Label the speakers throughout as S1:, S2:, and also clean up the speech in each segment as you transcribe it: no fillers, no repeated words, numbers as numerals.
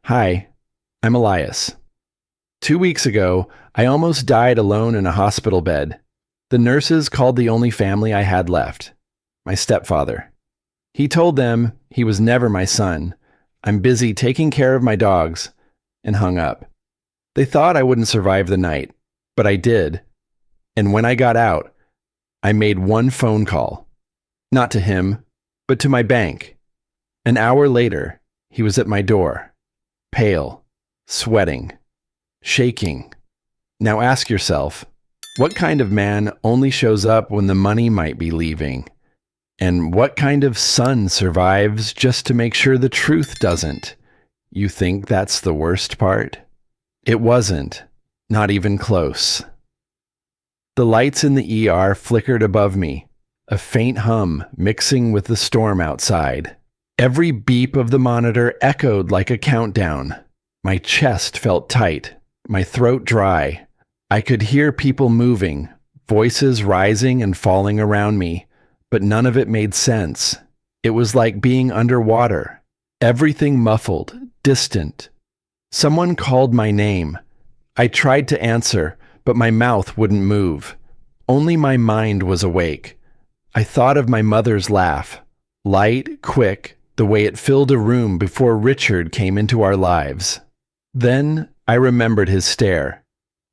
S1: Hi, I'm Elias. 2 weeks ago, I almost died alone in a hospital bed. The nurses called the only family I had left, my stepfather. He told them he was never my son. I'm busy taking care of my dogs, and hung up. They thought I wouldn't survive the night, but I did. And when I got out, I made one phone call. Not to him, but to my bank. An hour later, he was at my door, pale, sweating, shaking. Now ask yourself, what kind of man only shows up when the money might be leaving? And what kind of son survives just to make sure the truth doesn't? You think that's the worst part? It wasn't, not even close. The lights in the ER flickered above me, a faint hum mixing with the storm outside. Every beep of the monitor echoed like a countdown. My chest felt tight, my throat dry. I could hear people moving, voices rising and falling around me, but none of it made sense. It was like being underwater, everything muffled, distant. Someone called my name. I tried to answer, but my mouth wouldn't move. Only my mind was awake. I thought of my mother's laugh, light, quick, the way it filled a room before Richard came into our lives. Then I remembered his stare.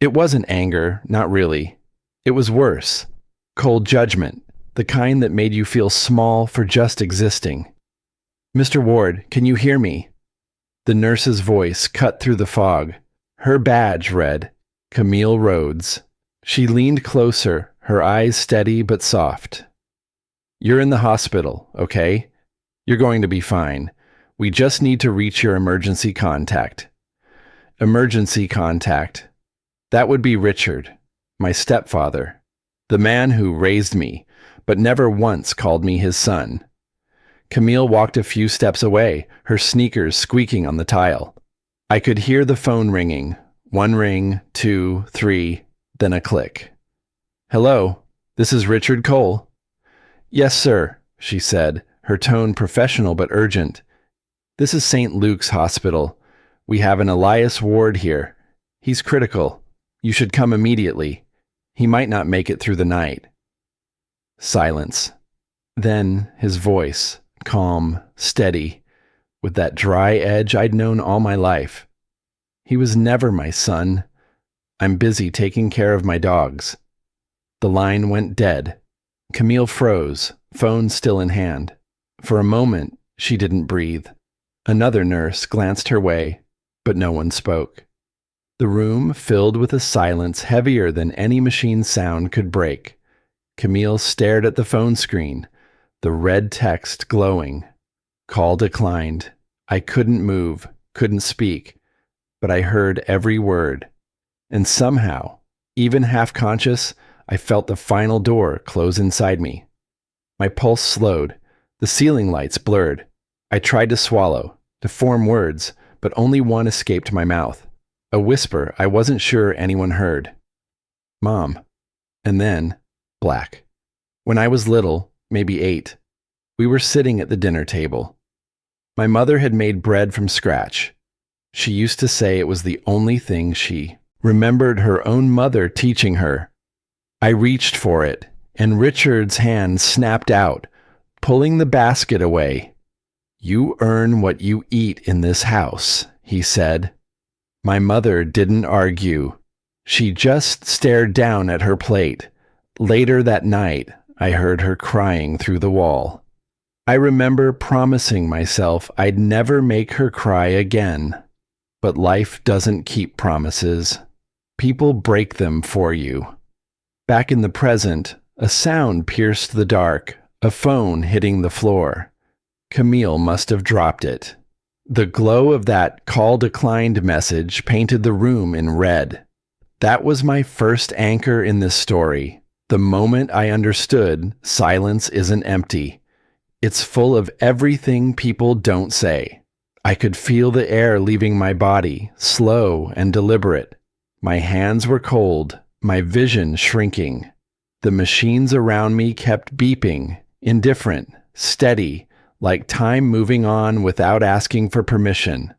S1: It wasn't anger, not really. It was worse. Cold judgment, the kind that made you feel small for just existing. "Mr. Ward, can you hear me?" The nurse's voice cut through the fog. Her badge read, Camille Rhodes. She leaned closer, her eyes steady but soft. "You're in the hospital, okay? You're going to be fine. We just need to reach your emergency contact." Emergency contact. That would be Richard, my stepfather, the man who raised me, but never once called me his son. Camille walked a few steps away, her sneakers squeaking on the tile. I could hear the phone ringing. One ring, two, three, then a click. "Hello, this is Richard Cole." "Yes, sir," she said, her tone professional but urgent. "This is St. Luke's Hospital. We have an Elias Ward here. He's critical. You should come immediately. He might not make it through the night." Silence. Then his voice, calm, steady, with that dry edge I'd known all my life. "He was never my son. I'm busy taking care of my dogs." The line went dead. Camille froze, phone still in hand. For a moment, she didn't breathe. Another nurse glanced her way, but no one spoke. The room filled with a silence heavier than any machine sound could break. Camille stared at the phone screen, the red text glowing. Call declined. I couldn't move, couldn't speak, but I heard every word. And somehow, even half-conscious, I felt the final door close inside me. My pulse slowed. The ceiling lights blurred. I tried to swallow, to form words, but only one escaped my mouth. A whisper I wasn't sure anyone heard. "Mom." And then, black. When I was little, maybe 8, we were sitting at the dinner table. My mother had made bread from scratch. She used to say it was the only thing she remembered her own mother teaching her. I reached for it, and Richard's hand snapped out, pulling the basket away. "You earn what you eat in this house," he said. My mother didn't argue. She just stared down at her plate. Later that night, I heard her crying through the wall. I remember promising myself I'd never make her cry again. But life doesn't keep promises. People break them for you. Back in the present, a sound pierced the dark, a phone hitting the floor. Camille must have dropped it. The glow of that call declined message painted the room in red. That was my first anchor in this story. The moment I understood silence isn't empty. It's full of everything people don't say. I could feel the air leaving my body, slow and deliberate. My hands were cold, my vision shrinking. The machines around me kept beeping, indifferent, steady, like time moving on without asking for permission.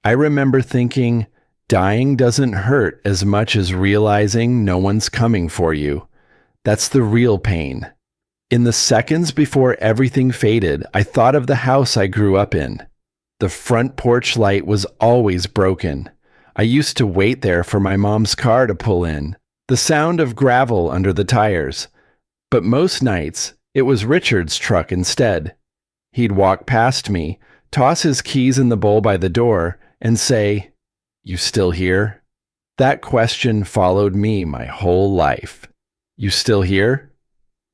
S1: I remember thinking, dying doesn't hurt as much as realizing no one's coming for you. That's the real pain. In the seconds before everything faded, I thought of the house I grew up in. The front porch light was always broken. I used to wait there for my mom's car to pull in, the sound of gravel under the tires. But most nights, it was Richard's truck instead. He'd walk past me, toss his keys in the bowl by the door, and say, "You still here?" That question followed me my whole life. You still here?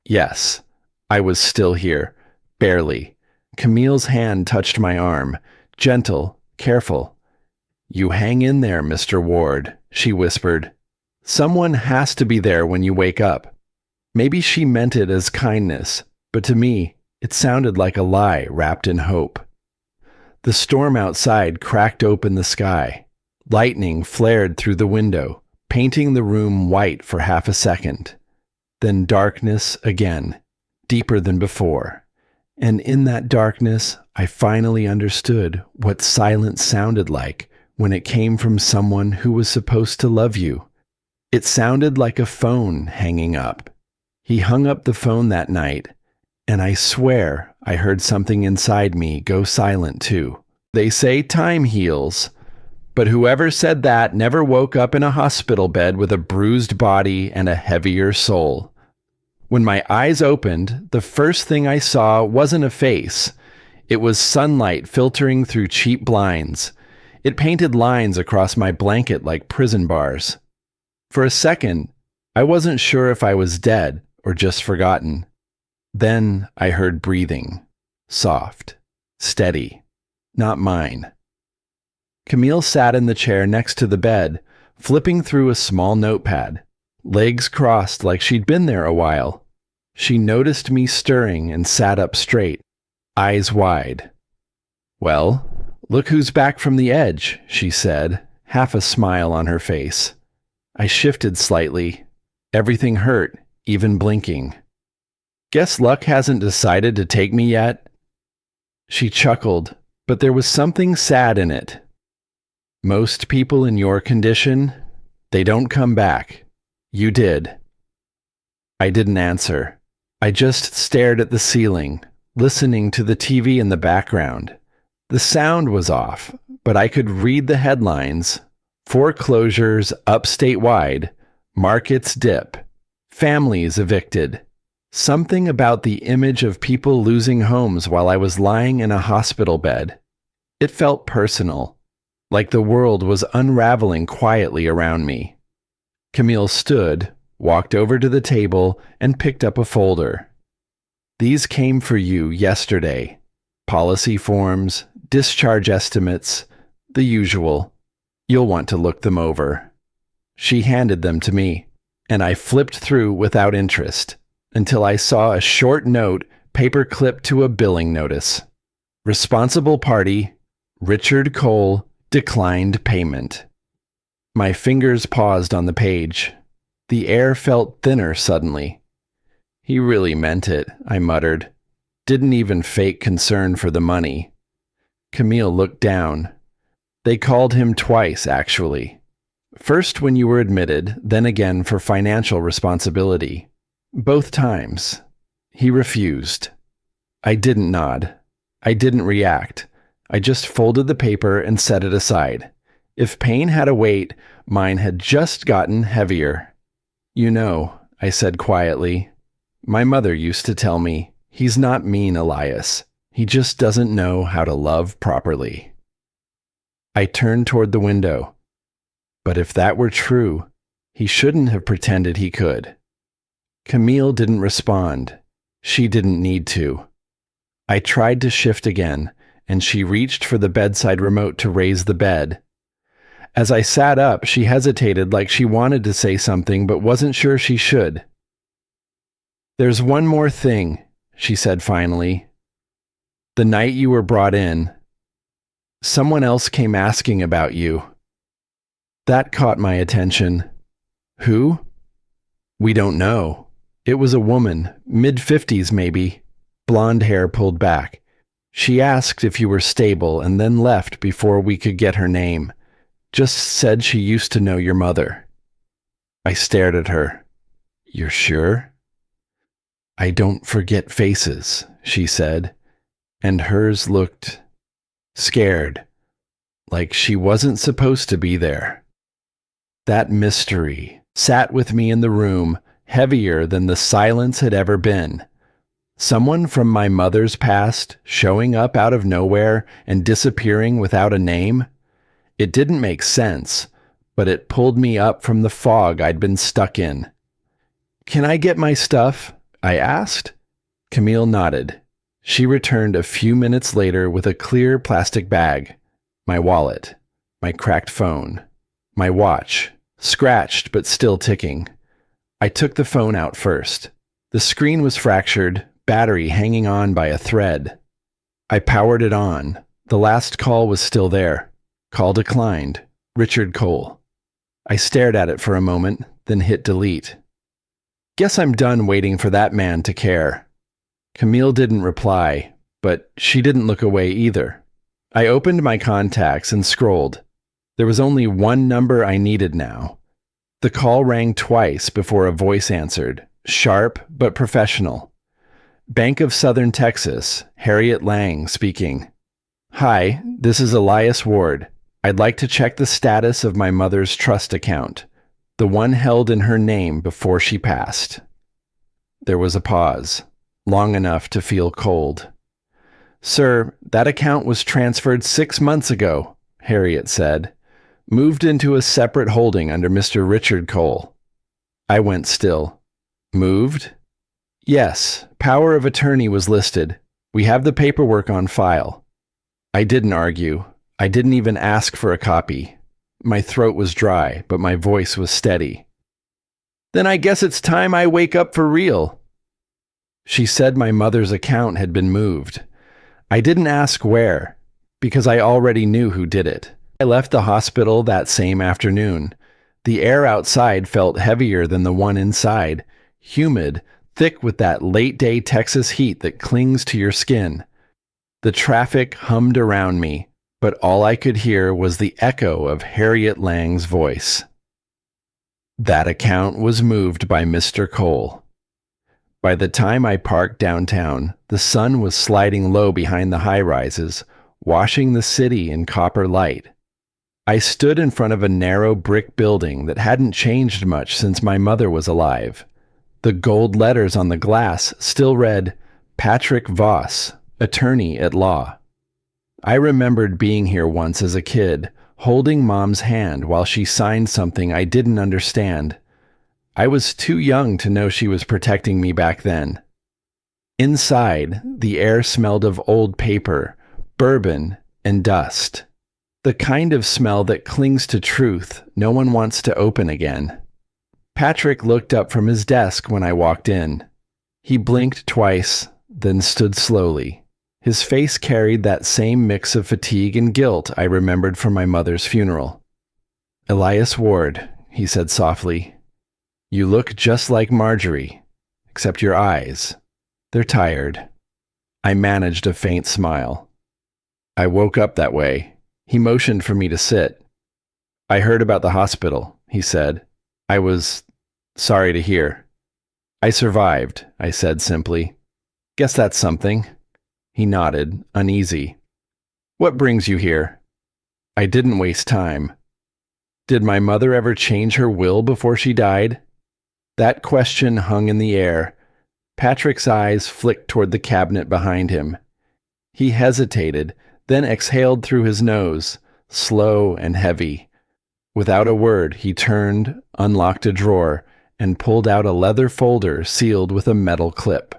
S1: Yes, I was still here. Barely. Camille's hand touched my arm. Gentle, careful. "You hang in there, Mr. Ward," she whispered. "Someone has to be there when you wake up." Maybe she meant it as kindness, but to me, it sounded like a lie wrapped in hope. The storm outside cracked open the sky. Lightning flared through the window, painting the room white for half a second. Then darkness again, deeper than before. And in that darkness, I finally understood what silence sounded like when it came from someone who was supposed to love you. It sounded like a phone hanging up. He hung up the phone that night, and I swear I heard something inside me go silent too. They say time heals, but whoever said that never woke up in a hospital bed with a bruised body and a heavier soul. When my eyes opened, the first thing I saw wasn't a face. It was sunlight filtering through cheap blinds. It painted lines across my blanket like prison bars. For a second, I wasn't sure if I was dead or just forgotten. Then I heard breathing. Soft. Steady. Not mine. Camille sat in the chair next to the bed, flipping through a small notepad, legs crossed like she'd been there a while. She noticed me stirring and sat up straight, eyes wide. "Well, look who's back from the edge," she said, half a smile on her face. I shifted slightly. Everything hurt, even blinking. "Guess luck hasn't decided to take me yet?" She chuckled, but there was something sad in it. "Most people in your condition, they don't come back. You did." I didn't answer. I just stared at the ceiling, listening to the TV in the background. The sound was off, but I could read the headlines. Foreclosures up statewide, markets dip, families evicted. Something about the image of people losing homes while I was lying in a hospital bed. It felt personal, like the world was unraveling quietly around me. Camille stood, walked over to the table, and picked up a folder. "These came for you yesterday. Policy forms, discharge estimates, the usual. You'll want to look them over." She handed them to me, and I flipped through without interest until I saw a short note paper-clipped to a billing notice. "Responsible party, Richard Cole, declined payment." My fingers paused on the page. The air felt thinner suddenly. "He really meant it," I muttered. Didn't even fake concern for the money. Camille looked down. "They called him twice, actually. First when you were admitted, then again for financial responsibility. Both times. He refused." I didn't nod. I didn't react. I just folded the paper and set it aside. If pain had a weight, mine had just gotten heavier. "You know," I said quietly, "my mother used to tell me, he's not mean, Elias. He just doesn't know how to love properly." I turned toward the window. But if that were true, he shouldn't have pretended he could. Camille didn't respond. She didn't need to. I tried to shift again, and she reached for the bedside remote to raise the bed. As I sat up, she hesitated like she wanted to say something but wasn't sure she should. "There's one more thing," she said finally. "The night you were brought in, someone else came asking about you." That caught my attention. "Who?" "We don't know. It was a woman, mid-50s maybe, blonde hair pulled back. She asked if you were stable and then left before we could get her name. Just said she used to know your mother. I stared at her. You're sure? I don't forget faces, she said, and hers looked scared, like she wasn't supposed to be there. That mystery sat with me in the room, heavier than the silence had ever been. Someone from my mother's past showing up out of nowhere and disappearing without a name? It didn't make sense, but it pulled me up from the fog I'd been stuck in. Can I get my stuff? I asked. Camille nodded. She returned a few minutes later with a clear plastic bag. My wallet, my cracked phone, my watch, scratched but still ticking. I took the phone out first. The screen was fractured, battery hanging on by a thread. I powered it on. The last call was still there. Call declined. Richard Cole. I stared at it for a moment, then hit delete. Guess I'm done waiting for that man to care. Camille didn't reply, but she didn't look away either. I opened my contacts and scrolled. There was only one number I needed now. The call rang twice before a voice answered, sharp but professional. Bank of Southern Texas, Harriet Lang speaking. Hi, this is Elias Ward. I'd like to check the status of my mother's trust account, the one held in her name before she passed. There was a pause, long enough to feel cold. Sir, that account was transferred 6 months ago, Harriet said. Moved into a separate holding under Mr. Richard Cole. I went still. Moved? Yes, power of attorney was listed. We have the paperwork on file. I didn't argue. I didn't even ask for a copy. My throat was dry, but my voice was steady. Then I guess it's time I wake up for real. She said my mother's account had been moved. I didn't ask where, because I already knew who did it. I left the hospital that same afternoon. The air outside felt heavier than the one inside, humid, thick with that late-day Texas heat that clings to your skin. The traffic hummed around me, but all I could hear was the echo of Harriet Lang's voice. That account was moved by Mr. Cole. By the time I parked downtown, the sun was sliding low behind the high-rises, washing the city in copper light. I stood in front of a narrow brick building that hadn't changed much since my mother was alive. The gold letters on the glass still read, Patrick Voss, attorney at law. I remembered being here once as a kid, holding Mom's hand while she signed something I didn't understand. I was too young to know she was protecting me back then. Inside, the air smelled of old paper, bourbon, and dust. The kind of smell that clings to truth no one wants to open again. Patrick looked up from his desk when I walked in. He blinked twice, then stood slowly. His face carried that same mix of fatigue and guilt I remembered from my mother's funeral. Elias Ward, he said softly. You look just like Marjorie, except your eyes. They're tired. I managed a faint smile. I woke up that way. He motioned for me to sit. I heard about the hospital, he said. I was sorry to hear. I survived, I said simply. Guess that's something. He nodded, uneasy. What brings you here? I didn't waste time. Did my mother ever change her will before she died? That question hung in the air. Patrick's eyes flicked toward the cabinet behind him. He hesitated, then exhaled through his nose, slow and heavy. Without a word, he turned, unlocked a drawer, and pulled out a leather folder sealed with a metal clip.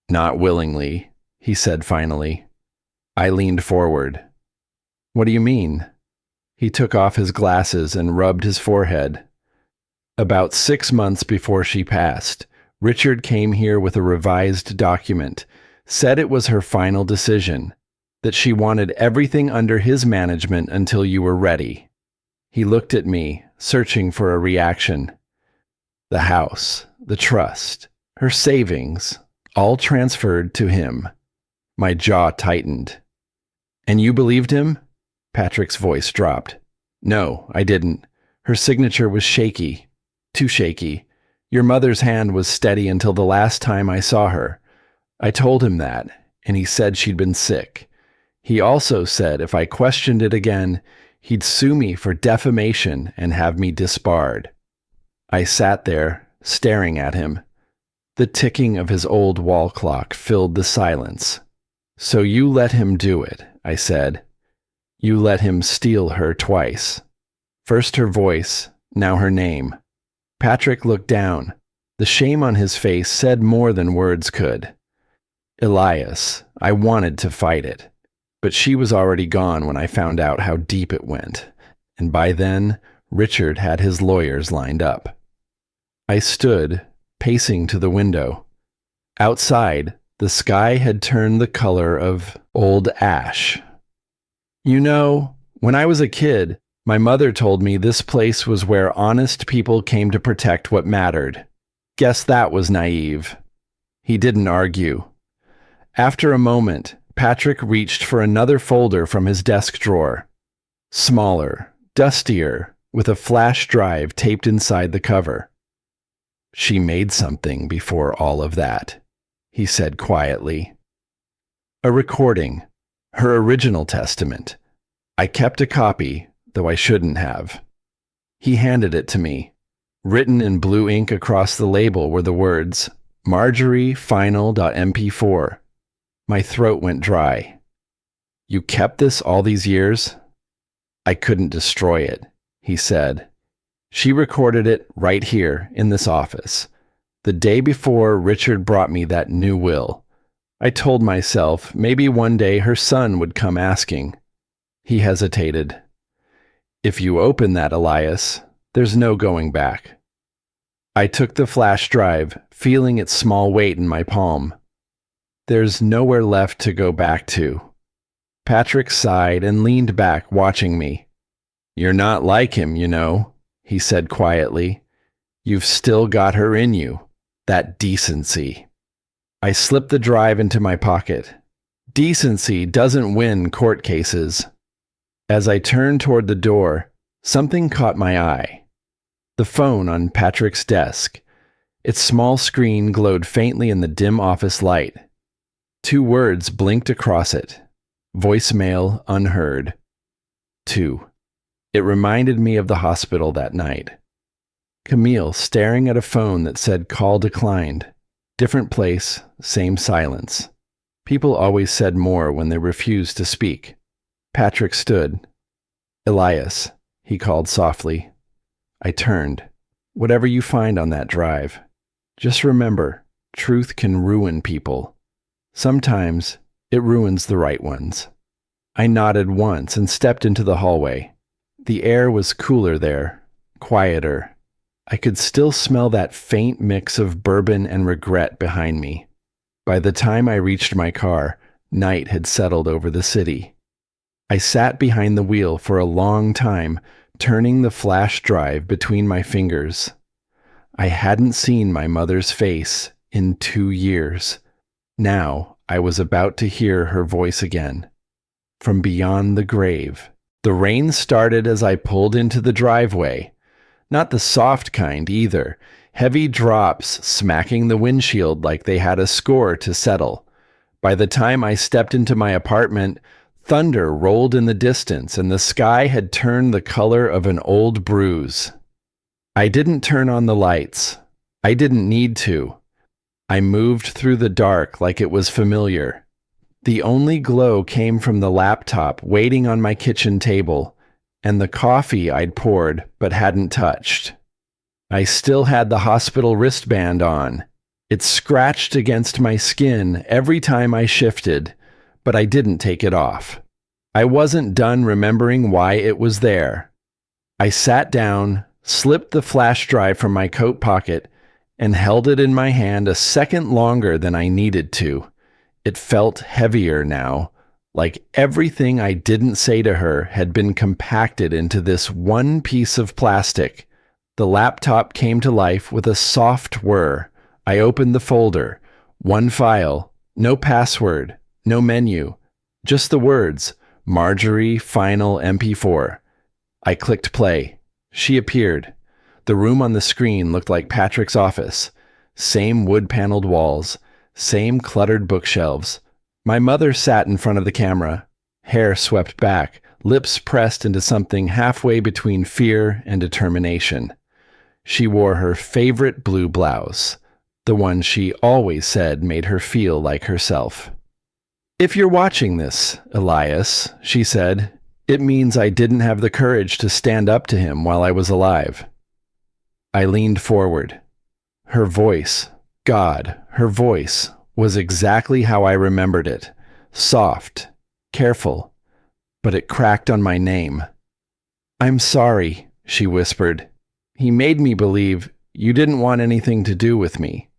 S1: Not willingly, he said finally. I leaned forward. What do you mean? He took off his glasses and rubbed his forehead. About 6 months before she passed, Richard came here with a revised document, said it was her final decision, that she wanted everything under his management until you were ready. He looked at me, searching for a reaction. The house, the trust, her savings, all transferred to him. My jaw tightened. And you believed him? Patrick's voice dropped. No, I didn't. Her signature was shaky. Too shaky. Your mother's hand was steady until the last time I saw her. I told him that, and he said she'd been sick. He also said if I questioned it again, he'd sue me for defamation and have me disbarred. I sat there, staring at him. The ticking of his old wall clock filled the silence. So you let him do it, I said. You let him steal her twice. First her voice, now her name. Patrick looked down. The shame on his face said more than words could. Elias, I wanted to fight it. But she was already gone when I found out how deep it went, and by then, Richard had his lawyers lined up. I stood, pacing to the window. Outside, the sky had turned the color of old ash. You know, when I was a kid, my mother told me this place was where honest people came to protect what mattered. Guess that was naive. He didn't argue. After a moment, Patrick reached for another folder from his desk drawer. Smaller, dustier, with a flash drive taped inside the cover. She made something before all of that, he said quietly. A recording, her original testament. I kept a copy, though I shouldn't have. He handed it to me. Written in blue ink across the label were the words, Marjorie Final.mp4. My throat went dry. You kept this all these years? I couldn't destroy it, he said. She recorded it right here in this office, the day before Richard brought me that new will. I told myself maybe one day her son would come asking. He hesitated. If you open that, Elias, there's no going back. I took the flash drive, feeling its small weight in my palm. There's nowhere left to go back to. Patrick sighed and leaned back, watching me. You're not like him, you know, he said quietly. You've still got her in you, that decency. I slipped the drive into my pocket. Decency doesn't win court cases. As I turned toward the door, something caught my eye. The phone on Patrick's desk. Its small screen glowed faintly in the dim office light. 2 words blinked across it. Voicemail unheard. 2. It reminded me of the hospital that night. Camille staring at a phone that said call declined. Different place, same silence. People always said more when they refused to speak. Patrick stood. Elias, he called softly. I turned. Whatever you find on that drive, just remember, truth can ruin people. Sometimes it ruins the right ones. I nodded once and stepped into the hallway. The air was cooler there, quieter. I could still smell that faint mix of bourbon and regret behind me. By the time I reached my car, night had settled over the city. I sat behind the wheel for a long time, turning the flash drive between my fingers. I hadn't seen my mother's face in 2 years. Now I was about to hear her voice again. From beyond the grave. The rain started as I pulled into the driveway. Not the soft kind either. Heavy drops smacking the windshield like they had a score to settle. By the time I stepped into my apartment, thunder rolled in the distance and the sky had turned the color of an old bruise. I didn't turn on the lights. I didn't need to. I moved through the dark like it was familiar. The only glow came from the laptop waiting on my kitchen table and the coffee I'd poured but hadn't touched. I still had the hospital wristband on. It scratched against my skin every time I shifted, but I didn't take it off. I wasn't done remembering why it was there. I sat down, slipped the flash drive from my coat pocket, and held it in my hand a second longer than I needed to. It felt heavier now, like everything I didn't say to her had been compacted into this one piece of plastic. The laptop came to life with a soft whir. I opened the folder. One file, no password, No menu. Just the words, Marjorie Final MP4. I clicked play. She appeared. The room on the screen looked like Patrick's office. Same wood-paneled walls. Same cluttered bookshelves. My mother sat in front of the camera. Hair swept back. Lips pressed into something halfway between fear and determination. She wore her favorite blue blouse. The one she always said made her feel like herself. "If you're watching this, Elias," she said, "it means I didn't have the courage to stand up to him while I was alive." I leaned forward. Her voice, God, her voice, was exactly how I remembered it. Soft, careful, but it cracked on my name. "I'm sorry," she whispered. "He made me believe you didn't want anything to do with me.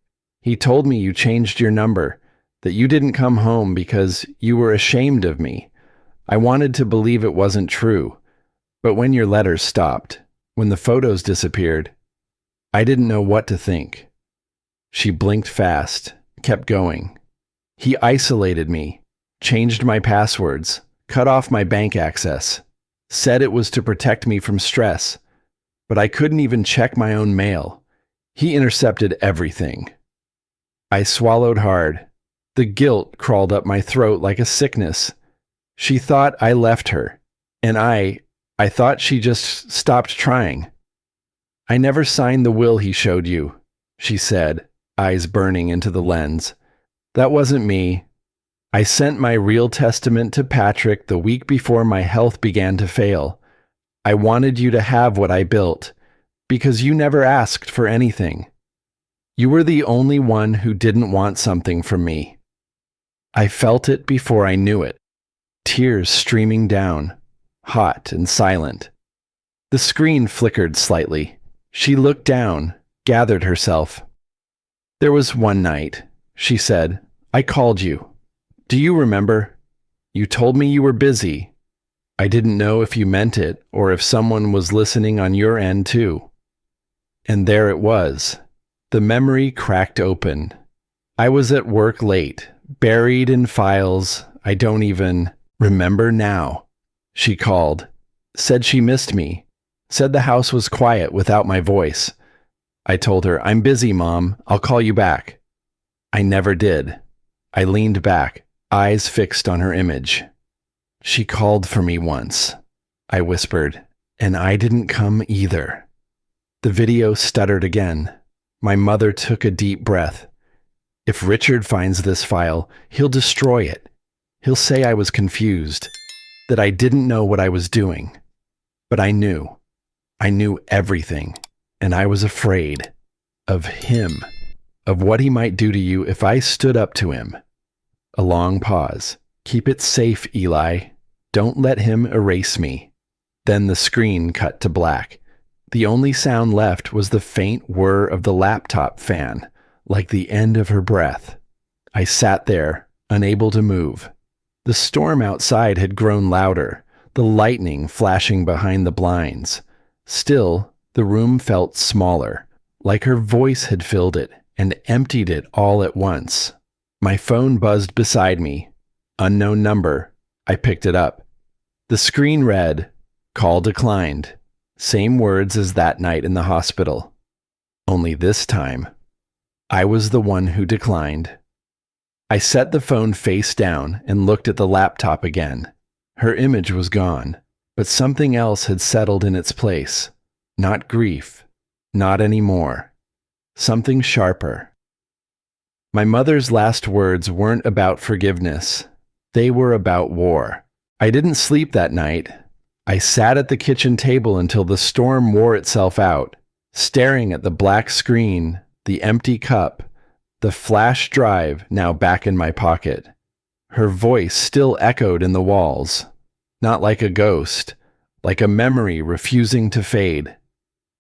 S1: He told me you changed your number, that you didn't come home because you were ashamed of me. I wanted to believe it wasn't true, but when your letters stopped, when the photos disappeared, I didn't know what to think." She blinked fast, kept going. "He isolated me, changed my passwords, cut off my bank access, said it was to protect me from stress, but I couldn't even check my own mail. He intercepted everything." I swallowed hard. The guilt crawled up my throat like a sickness. She thought I left her, and I thought she just stopped trying. "I never signed the will he showed you," she said, eyes burning into the lens. "That wasn't me. I sent my real testament to Patrick the week before my health began to fail. I wanted you to have what I built, because you never asked for anything. You were the only one who didn't want something from me." I felt it before I knew it. Tears streaming down, hot and silent. The screen flickered slightly. She looked down, gathered herself. "There was one night," she said. "I called you. Do you remember? You told me you were busy. I didn't know if you meant it or if someone was listening on your end too." And there it was. The memory cracked open. I was at work late, buried in files I don't even remember now. She called, said she missed me, said the house was quiet without my voice. I told her, "I'm busy, Mom. I'll call you back." I never did. I leaned back, eyes fixed on her image. "She called for me once," I whispered, "and I didn't come either." The video stuttered again. My mother took a deep breath. "If Richard finds this file, he'll destroy it. He'll say I was confused, that I didn't know what I was doing. But I knew. I knew everything, and I was afraid of him, of what he might do to you if I stood up to him." A long pause. "Keep it safe, Eli. Don't let him erase me." Then the screen cut to black. The only sound left was the faint whir of the laptop fan, like the end of her breath. I sat there, unable to move. The storm outside had grown louder, the lightning flashing behind the blinds. Still, the room felt smaller, like her voice had filled it and emptied it all at once. My phone buzzed beside me. Unknown number. I picked it up. The screen read, "Call declined." Same words as that night in the hospital. Only this time, I was the one who declined. I set the phone face down and looked at the laptop again. Her image was gone, but something else had settled in its place. Not grief. Not anymore. Something sharper. My mother's last words weren't about forgiveness. They were about war. I didn't sleep that night. I sat at the kitchen table until the storm wore itself out, staring at the black screen, the empty cup, the flash drive now back in my pocket. Her voice still echoed in the walls, not like a ghost, like a memory refusing to fade.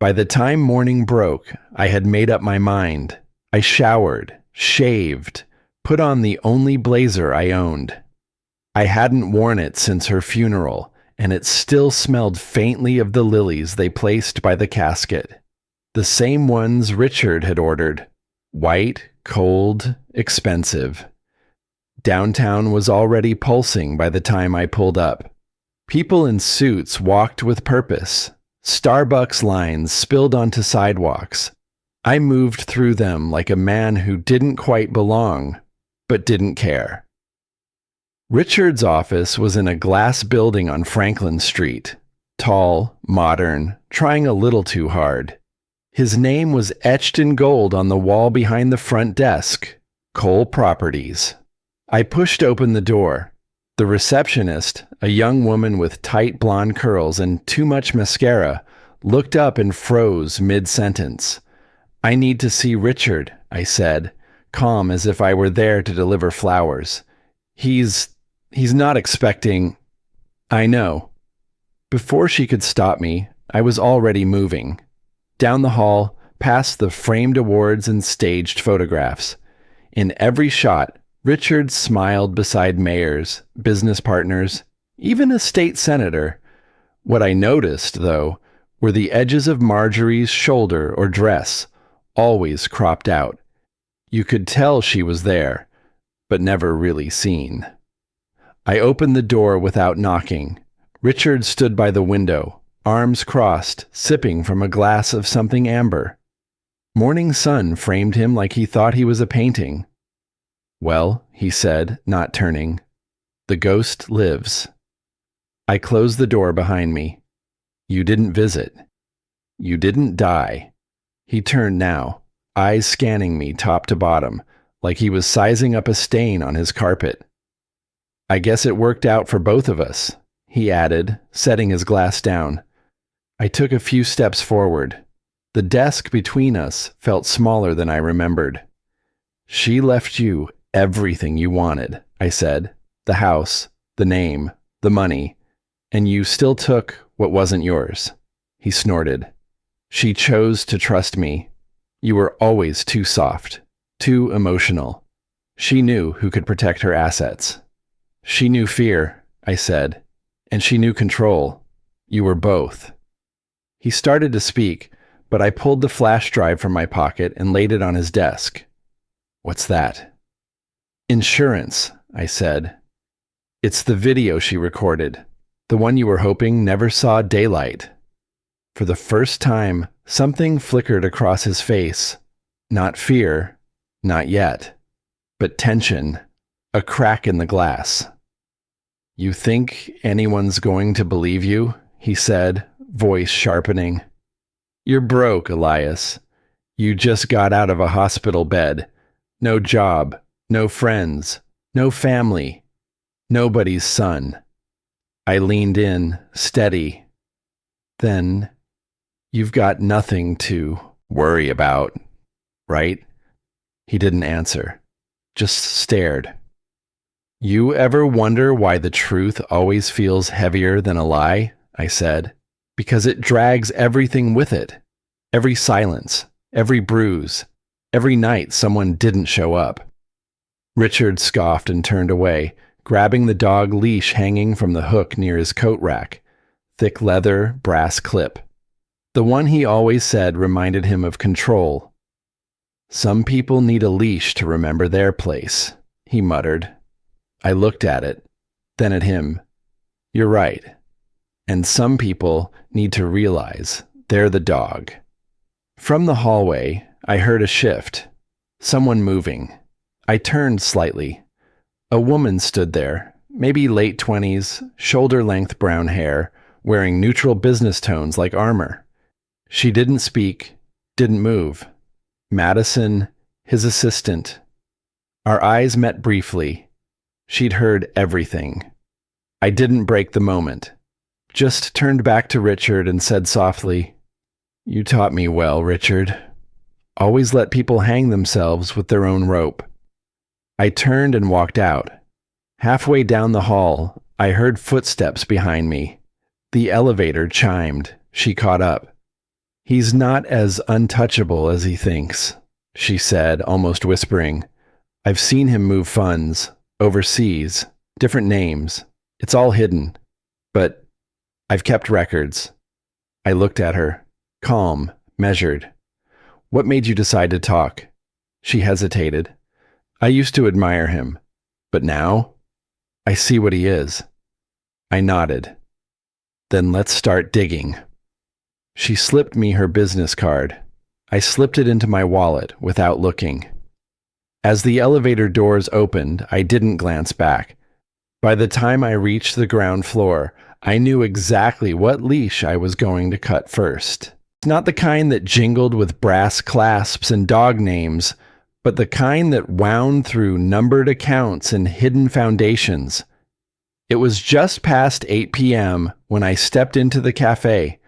S1: By the time morning broke, I had made up my mind. I showered, shaved, put on the only blazer I owned. I hadn't worn it since her funeral, and it still smelled faintly of the lilies they placed by the casket. The same ones Richard had ordered. White, cold, expensive. Downtown was already pulsing by the time I pulled up. People in suits walked with purpose. Starbucks lines spilled onto sidewalks. I moved through them like a man who didn't quite belong, but didn't care. Richard's office was in a glass building on Franklin Street. Tall, modern, trying a little too hard. His name was etched in gold on the wall behind the front desk. Cole Properties. I pushed open the door. The receptionist, a young woman with tight blonde curls and too much mascara, looked up and froze mid-sentence. "I need to see Richard," I said, calm as if I were there to deliver flowers. He's not expecting." "I know." Before she could stop me, I was already moving. Down the hall, past the framed awards and staged photographs. In every shot, Richard smiled beside mayors, business partners, even a state senator. What I noticed, though, were the edges of Marjorie's shoulder or dress, always cropped out. You could tell she was there, but never really seen. I opened the door without knocking. Richard stood by the window, arms crossed, sipping from a glass of something amber. Morning sun framed him like he thought he was a painting. "Well," he said, not turning, "the ghost lives." I closed the door behind me. "You didn't visit. You didn't die." He turned now, eyes scanning me top to bottom, like he was sizing up a stain on his carpet. "I guess it worked out for both of us," he added, setting his glass down. I took a few steps forward. The desk between us felt smaller than I remembered. "She left you everything you wanted," I said. "The house, the name, the money, and you still took what wasn't yours." He snorted. "She chose to trust me. You were always too soft, too emotional. She knew who could protect her assets." "She knew fear," I said, "and she knew control. You were both." He started to speak, but I pulled the flash drive from my pocket and laid it on his desk. "What's that?" "Insurance," I said. "It's the video she recorded, the one you were hoping never saw daylight." For the first time, something flickered across his face. Not fear, not yet, but tension, a crack in the glass. "You think anyone's going to believe you?" he said, voice sharpening. "You're broke, Elias. You just got out of a hospital bed. No job, no friends, no family, nobody's son." I leaned in, steady. "Then you've got nothing to worry about, right?" He didn't answer, just stared. "You ever wonder why the truth always feels heavier than a lie?" I said. "Because it drags everything with it. Every silence, every bruise, every night someone didn't show up." Richard scoffed and turned away, grabbing the dog leash hanging from the hook near his coat rack. Thick leather, brass clip. The one he always said reminded him of control. "Some people need a leash to remember their place," he muttered. I looked at it, then at him. "You're right. And some people need to realize they're the dog." From the hallway, I heard a shift. Someone moving. I turned slightly. A woman stood there, maybe late 20s, shoulder-length brown hair, wearing neutral business tones like armor. She didn't speak, didn't move. Madison, his assistant. Our eyes met briefly. She'd heard everything. I didn't break the moment. Just turned back to Richard and said softly, "You taught me well, Richard. Always let people hang themselves with their own rope." I turned and walked out. Halfway down the hall, I heard footsteps behind me. The elevator chimed. She caught up. "He's not as untouchable as he thinks," she said, almost whispering. "I've seen him move funds, overseas, different names. It's all hidden. But I've kept records." I looked at her, calm, measured. "What made you decide to talk?" She hesitated. "I used to admire him, But now, I see what he is. I nodded. Then let's start digging. She slipped me her business card. I slipped it into my wallet without looking. As the elevator doors opened, I didn't glance back. By the time I reached the ground floor, I knew exactly what leash I was going to cut first. Not the kind that jingled with brass clasps and dog names, but the kind that wound through numbered accounts and hidden foundations. It was just past 8 p.m. when I stepped into the cafe.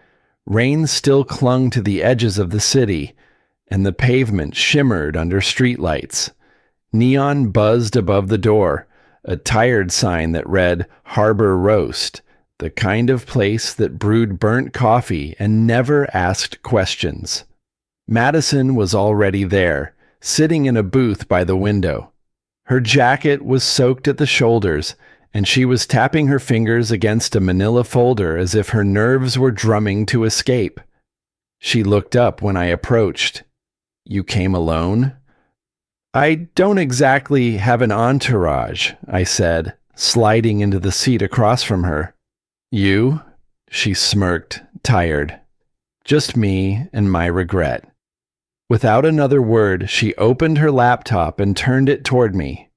S1: Rain still clung to the edges of the city, and the pavement shimmered under streetlights. Neon buzzed above the door, a tired sign that read Harbor Roast, the kind of place that brewed burnt coffee and never asked questions. Madison was already there, sitting in a booth by the window. Her jacket was soaked at the shoulders, and she was tapping her fingers against a manila folder as if her nerves were drumming to escape. She looked up when I approached. "You came alone?" "I don't exactly have an entourage," I said, sliding into the seat across from her. "You?" She smirked, tired. "Just me and my regret." Without another word, she opened her laptop and turned it toward me.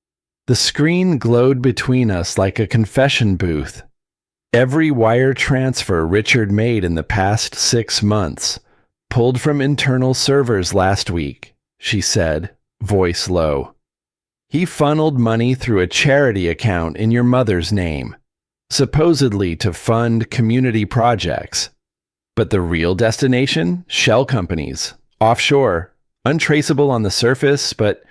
S1: The screen glowed between us like a confession booth. Every wire transfer Richard made in the past 6 months, pulled from internal servers last week, she said, voice low. He funneled money through a charity account in your mother's name, supposedly to fund community projects. But the real destination? Shell companies, offshore, untraceable on the surface, but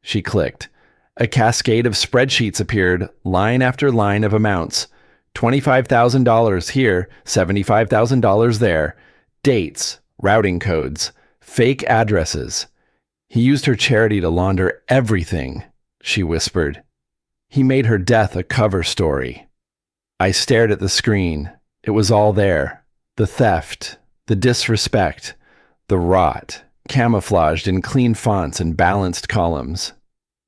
S1: she clicked. A cascade of spreadsheets appeared, line after line of amounts. $25,000 here, $75,000 there. Dates, routing codes, fake addresses. He used her charity to launder everything, she whispered. He made her death a cover story. I stared at the screen. It was all there. The theft, the disrespect, the rot, camouflaged in clean fonts and balanced columns.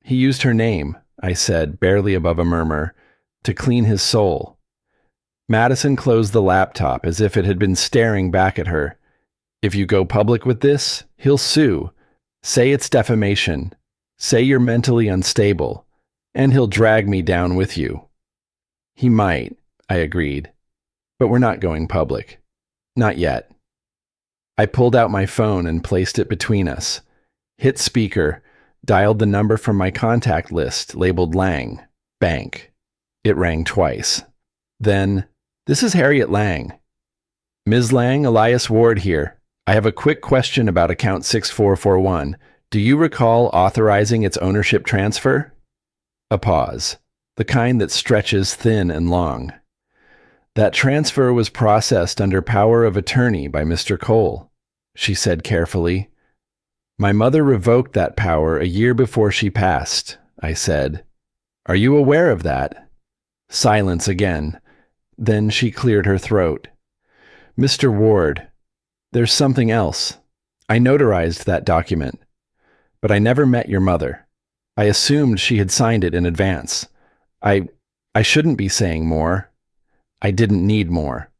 S1: He used her name, I said, barely above a murmur, to clean his soul. Madison closed the laptop as if it had been staring back at her. If you go public with this, he'll sue. Say it's defamation. Say you're mentally unstable. And he'll drag me down with you. He might, I agreed. But we're not going public. Not yet. I pulled out my phone and placed it between us. Hit speaker. Dialed the number from my contact list, labeled Lang, Bank. It rang twice. Then, "This is Harriet Lang." "Ms. Lang, Elias Ward here. I have a quick question about account 6441. Do you recall authorizing its ownership transfer?" A pause, the kind that stretches thin and long. "That transfer was processed under power of attorney by Mr. Cole," she said carefully. "My mother revoked that power a year before she passed," I said. "Are you aware of that?" Silence again. Then she cleared her throat. "Mr. Ward, there's something else. I notarized that document, but I never met your mother. I assumed she had signed it in advance. I shouldn't be saying more. I didn't need more."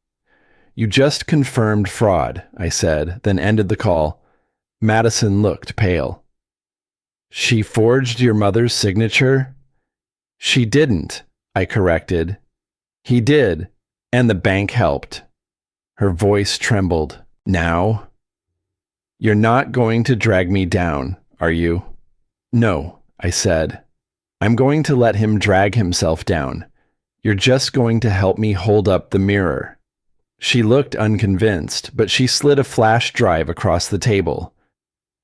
S1: "You just confirmed fraud," I said, then ended the call. Madison looked pale. "She forged your mother's signature?" "She didn't," I corrected. "He did, and the bank helped." Her voice trembled. "Now?" "You're not going to drag me down, are you?" "No," I said. "I'm going to let him drag himself down. You're just going to help me hold up the mirror." She looked unconvinced, but she slid a flash drive across the table.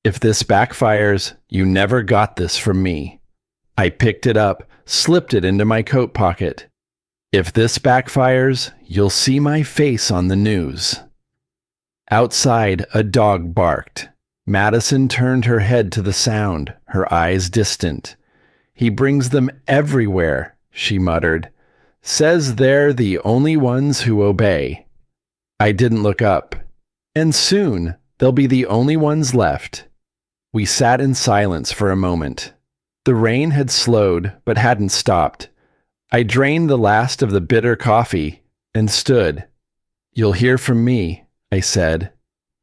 S1: "If this backfires, you never got this from me." I picked it up, slipped it into my coat pocket. "If this backfires, you'll see my face on the news." Outside, a dog barked. Madison turned her head to the sound, her eyes distant. "He brings them everywhere," she muttered. "Says they're the only ones who obey." I didn't look up. "And soon, they'll be the only ones left." We sat in silence for a moment. The rain had slowed, but hadn't stopped. I drained the last of the bitter coffee and stood. "You'll hear from me," I said.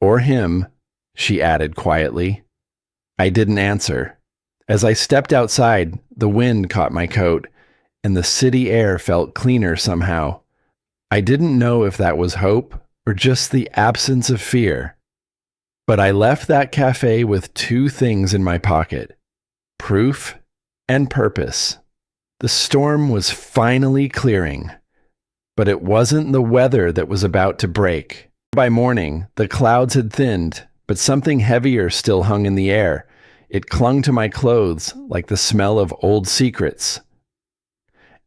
S1: "Or him," she added quietly. I didn't answer. As I stepped outside, the wind caught my coat, and the city air felt cleaner somehow. I didn't know if that was hope or just the absence of fear. But I left that cafe with two things in my pocket: proof and purpose. The storm was finally clearing, but it wasn't the weather that was about to break. By morning, the clouds had thinned, but something heavier still hung in the air. It clung to my clothes like the smell of old secrets.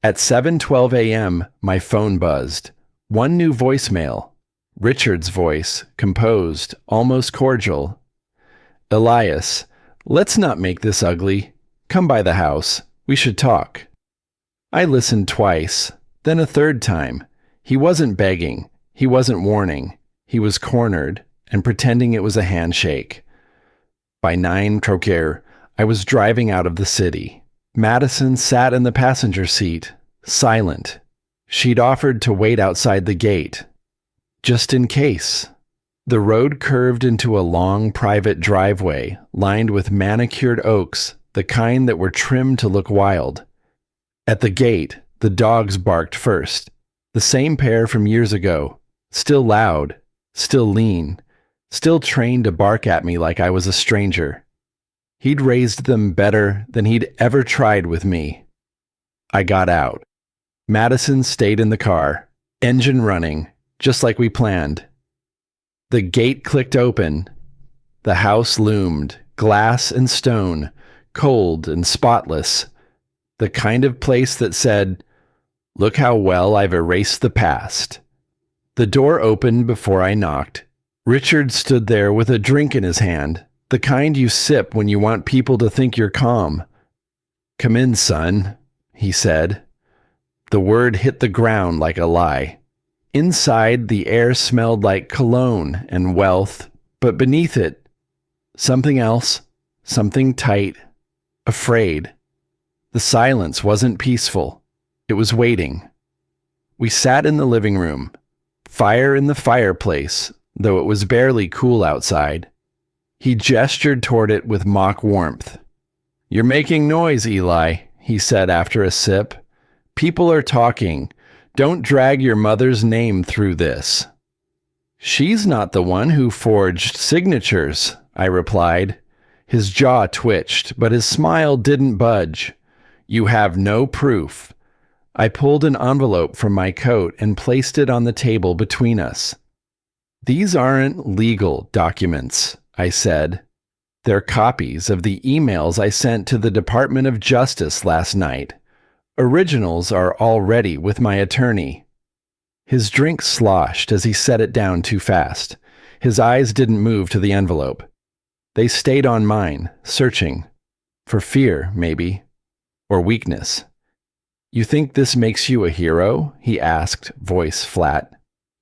S1: At 7:12 a.m., my phone buzzed. One new voicemail. Richard's voice, composed, almost cordial. "Elias, let's not make this ugly. Come by the house. We should talk." I listened twice, then a third time. He wasn't begging. He wasn't warning. He was cornered and pretending it was a handshake. By 9:00, I was driving out of the city. Madison sat in the passenger seat, silent. She'd offered to wait outside the gate, just in case. The road curved into a long private driveway lined with manicured oaks, the kind that were trimmed to look wild. At the gate, the dogs barked first, the same pair from years ago, still loud, still lean, still trained to bark at me like I was a stranger. He'd raised them better than he'd ever tried with me. I got out. Madison stayed in the car, engine running, just like we planned. The gate clicked open. The house loomed, glass and stone, cold and spotless. The kind of place that said, "Look how well I've erased the past." The door opened before I knocked. Richard stood there with a drink in his hand, the kind you sip when you want people to think you're calm. "Come in, son," he said. The word hit the ground like a lie. Inside, the air smelled like cologne and wealth, but beneath it, something else, something tight, afraid. The silence wasn't peaceful. It was waiting. We sat in the living room, fire in the fireplace, though it was barely cool outside. He gestured toward it with mock warmth. "You're making noise, Eli," he said after a sip. "People are talking. Don't drag your mother's name through this." "She's not the one who forged signatures," I replied. His jaw twitched, but his smile didn't budge. "You have no proof." I pulled an envelope from my coat and placed it on the table between us. "These aren't legal documents," I said. "They're copies of the emails I sent to the Department of Justice last night. Originals are already with my attorney." His drink sloshed as he set it down too fast. His eyes didn't move to the envelope. They stayed on mine, searching. For fear, maybe. Or weakness. "You think this makes you a hero?" he asked, voice flat.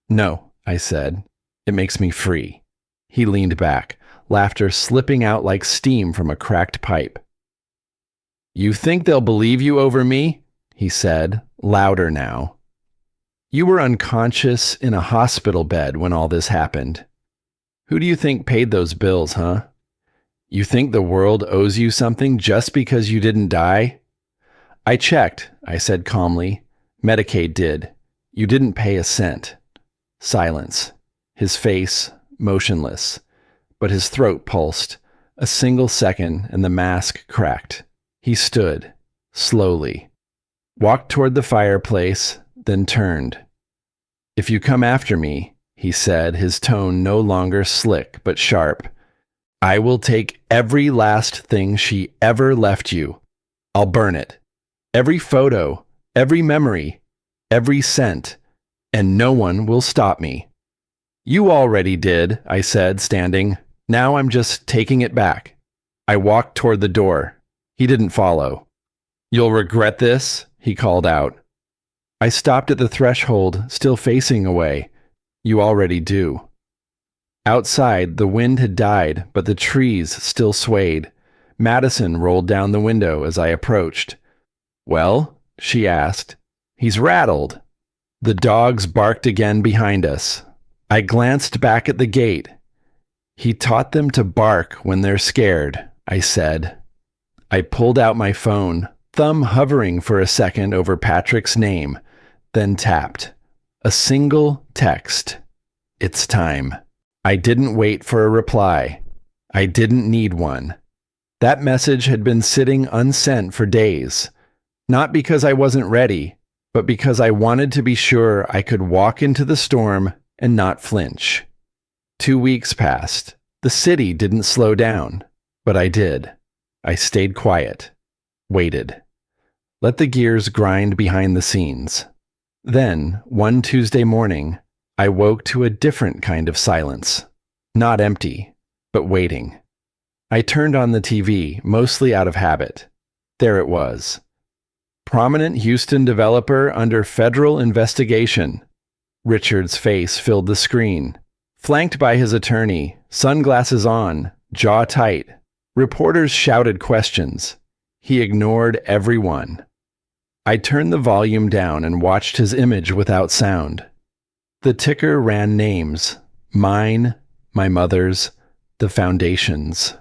S1: "No," I said. "It makes me free." He leaned back, laughter slipping out like steam from a cracked pipe. "You think they'll believe you over me?" he said, louder now. "You were unconscious in a hospital bed when all this happened. Who do you think paid those bills, huh? You think the world owes you something just because you didn't die?" "I checked," I said calmly. "Medicaid did. You didn't pay a cent." Silence. His face, motionless. But his throat pulsed. A single second and the mask cracked. He stood, slowly. Walked toward the fireplace, then turned. "If you come after me," he said, his tone no longer slick but sharp, "I will take every last thing she ever left you. I'll burn it. Every photo, every memory, every scent, and no one will stop me." "You already did," I said, standing. "Now I'm just taking it back." I walked toward the door. He didn't follow. "You'll regret this," he called out. I stopped at the threshold, still facing away. "You already do." Outside, the wind had died, but the trees still swayed. Madison rolled down the window as I approached. "Well?" she asked. "He's rattled." The dogs barked again behind us. I glanced back at the gate. "He taught them to bark when they're scared," I said. I pulled out my phone, thumb hovering for a second over Patrick's name, then tapped. A single text. "It's time." I didn't wait for a reply. I didn't need one. That message had been sitting unsent for days, not because I wasn't ready, but because I wanted to be sure I could walk into the storm and not flinch. 2 weeks passed. The city didn't slow down, but I did. I stayed quiet, waited, let the gears grind behind the scenes. Then, one Tuesday morning, I woke to a different kind of silence. Not empty, but waiting. I turned on the TV, mostly out of habit. There it was. Prominent Houston developer under federal investigation. Richard's face filled the screen. Flanked by his attorney, sunglasses on, jaw tight. Reporters shouted questions. He ignored everyone. I turned the volume down and watched his image without sound. The ticker ran names. Mine, my mother's, the foundation's.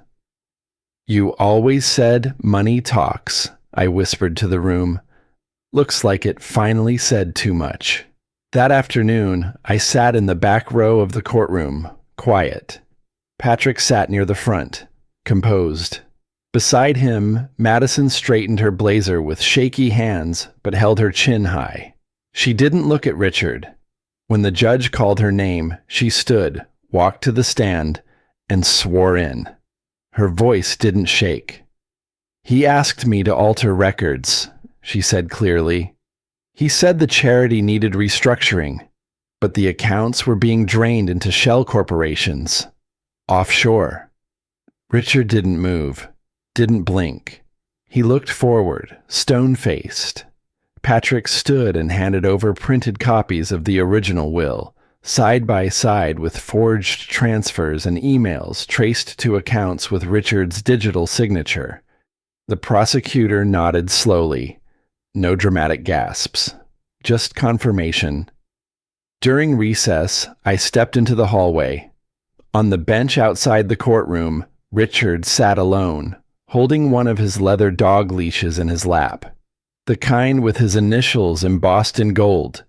S1: "You always said money talks," I whispered to the room. Looks like it finally said too much. That afternoon, I sat in the back row of the courtroom, quiet. Patrick sat near the front, composed. Beside him, Madison straightened her blazer with shaky hands, but held her chin high. She didn't look at Richard. When the judge called her name, she stood, walked to the stand, and swore in. Her voice didn't shake. "He asked me to alter records," she said clearly. "He said the charity needed restructuring, but the accounts were being drained into shell corporations. Offshore." Richard didn't move, didn't blink. He looked forward, stone-faced. Patrick stood and handed over printed copies of the original will, side by side with forged transfers and emails traced to accounts with Richard's digital signature. The prosecutor nodded slowly. No dramatic gasps. Just confirmation. During recess, I stepped into the hallway. On the bench outside the courtroom, Richard sat alone, holding one of his leather dog leashes in his lap, the kind with his initials embossed in gold.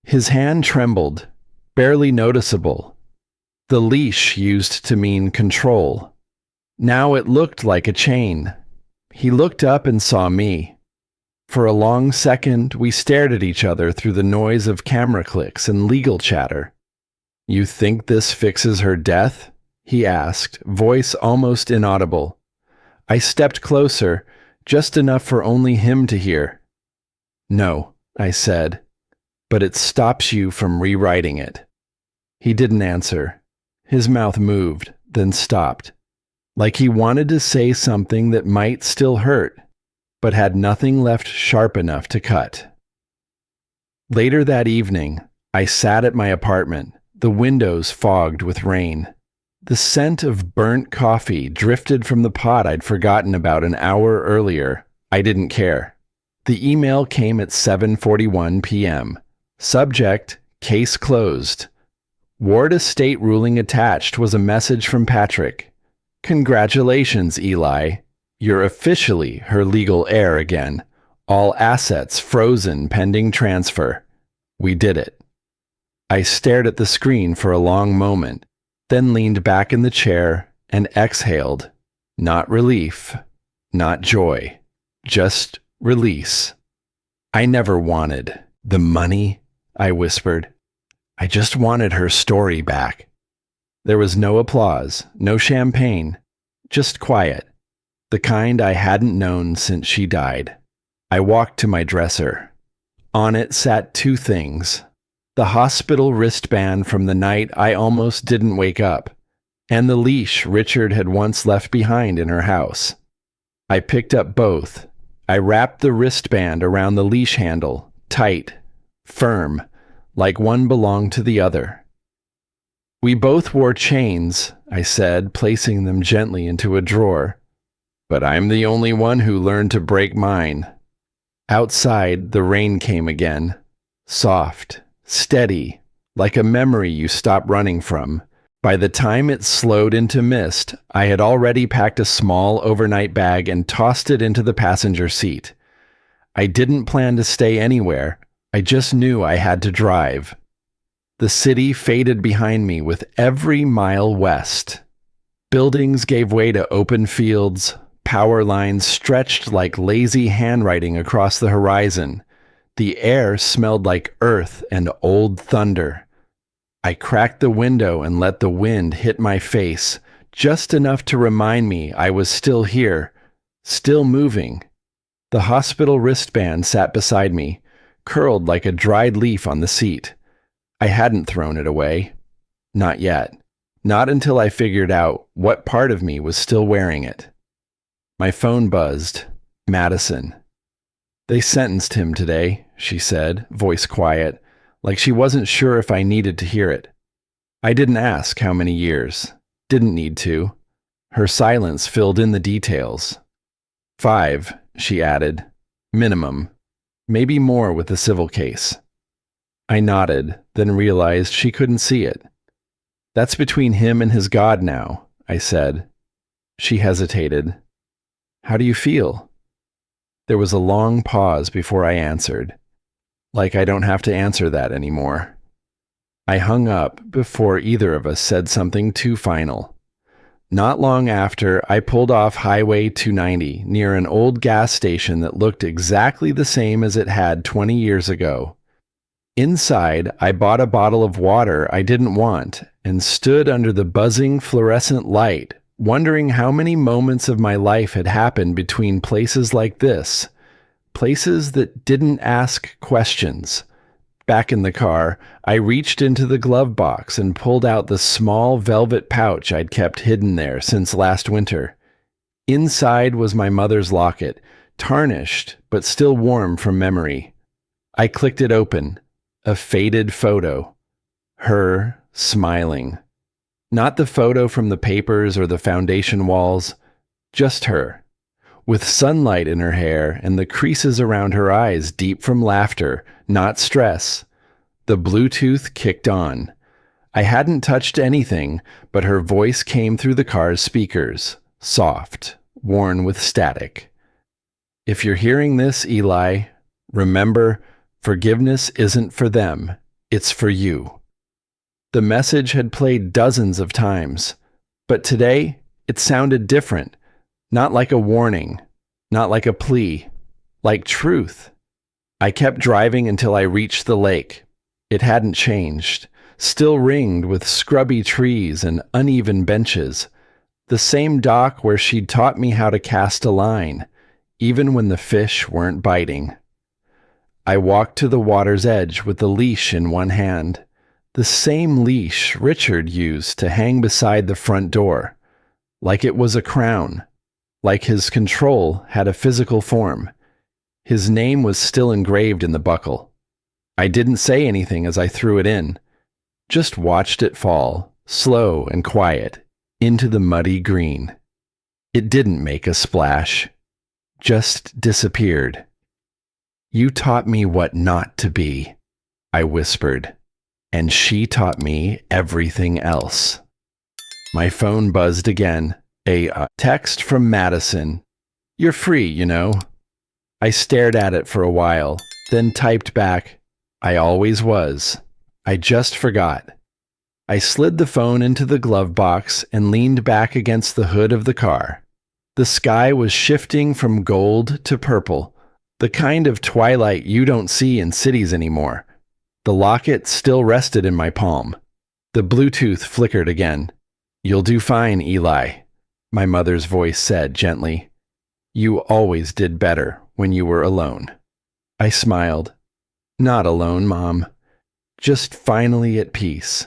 S1: His hand trembled, barely noticeable. The leash used to mean control. Now it looked like a chain. He looked up and saw me. For a long second, we stared at each other through the noise of camera clicks and legal chatter. "You think this fixes her death?" he asked, voice almost inaudible. I stepped closer, just enough for only him to hear. "No," I said, "but it stops you from rewriting it." He didn't answer. His mouth moved, then stopped, like he wanted to say something that might still hurt, but had nothing left sharp enough to cut. Later that evening, I sat at my apartment, the windows fogged with rain. The scent of burnt coffee drifted from the pot I'd forgotten about an hour earlier. I didn't care. The email came at 7:41 p.m. Subject, case closed. Ward estate ruling attached was a message from Patrick. "Congratulations, Eli. You're officially her legal heir again. All assets frozen pending transfer. We did it." I stared at the screen for a long moment, then leaned back in the chair and exhaled. Not relief, not joy, just release. "I never wanted the money," I whispered. "I just wanted her story back." There was no applause, no champagne, just quiet. The kind I hadn't known since she died. I walked to my dresser. On it sat two things: the hospital wristband from the night I almost didn't wake up, and the leash Richard had once left behind in her house. I picked up both. I wrapped the wristband around the leash handle, tight, firm, like one belonged to the other. "We both wore chains," I said, placing them gently into a drawer. But I'm the only one who learned to break mine. Outside, the rain came again. Soft, steady, like a memory you stop running from. By the time it slowed into mist, I had already packed a small overnight bag and tossed it into the passenger seat. I didn't plan to stay anywhere. I just knew I had to drive. The city faded behind me with every mile west. Buildings gave way to open fields. Power lines stretched like lazy handwriting across the horizon. The air smelled like earth and old thunder. I cracked the window and let the wind hit my face, just enough to remind me I was still here, still moving. The hospital wristband sat beside me, curled like a dried leaf on the seat. I hadn't thrown it away. Not yet. Not until I figured out what part of me was still wearing it. My phone buzzed. Madison. They sentenced him today, she said, voice quiet, like she wasn't sure if I needed to hear it. I didn't ask how many years. Didn't need to. Her silence filled in the details. 5, she added. Minimum. Maybe more with the civil case. I nodded, then realized she couldn't see it. That's between him and his God now, I said. She hesitated. How do you feel? There was a long pause before I answered. Like I don't have to answer that anymore. I hung up before either of us said something too final. Not long after, I pulled off Highway 290 near an old gas station that looked exactly the same as it had 20 years ago. Inside, I bought a bottle of water I didn't want and stood under the buzzing fluorescent light, wondering how many moments of my life had happened between places like this, places that didn't ask questions. Back in the car, I reached into the glove box and pulled out the small velvet pouch I'd kept hidden there since last winter. Inside was my mother's locket, tarnished but still warm from memory. I clicked it open. A faded photo. Her smiling. Not the photo from the papers or the foundation walls, just her, with sunlight in her hair and the creases around her eyes deep from laughter, not stress. The Bluetooth kicked on. I hadn't touched anything, but her voice came through the car's speakers, soft, worn with static. If you're hearing this, Eli, remember, forgiveness isn't for them, it's for you. The message had played dozens of times, but today it sounded different, not like a warning, not like a plea, like truth. I kept driving until I reached the lake. It hadn't changed, still ringed with scrubby trees and uneven benches, the same dock where she'd taught me how to cast a line, even when the fish weren't biting. I walked to the water's edge with the leash in one hand, the same leash Richard used to hang beside the front door, like it was a crown, like his control had a physical form. His name was still engraved in the buckle. I didn't say anything as I threw it in, just watched it fall, slow and quiet, into the muddy green. It didn't make a splash, just disappeared. You taught me what not to be, I whispered, and she taught me everything else. My phone buzzed again, a text from Madison. You're free, you know. I stared at it for a while, then typed back, I always was. I just forgot. I slid the phone into the glove box and leaned back against the hood of the car. The sky was shifting from gold to purple, the kind of twilight you don't see in cities anymore. The locket still rested in my palm. The Bluetooth flickered again. You'll do fine, Eli, my mother's voice said gently. You always did better when you were alone. I smiled. Not alone, Mom. Just finally at peace.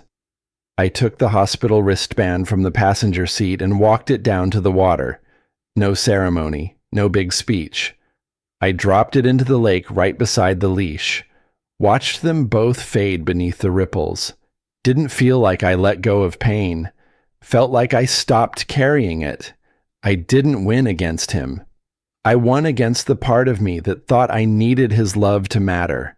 S1: I took the hospital wristband from the passenger seat and walked it down to the water. No ceremony, no big speech. I dropped it into the lake right beside the leash. Watched them both fade beneath the ripples. Didn't feel like I let go of pain. Felt like I stopped carrying it. I didn't win against him. I won against the part of me that thought I needed his love to matter.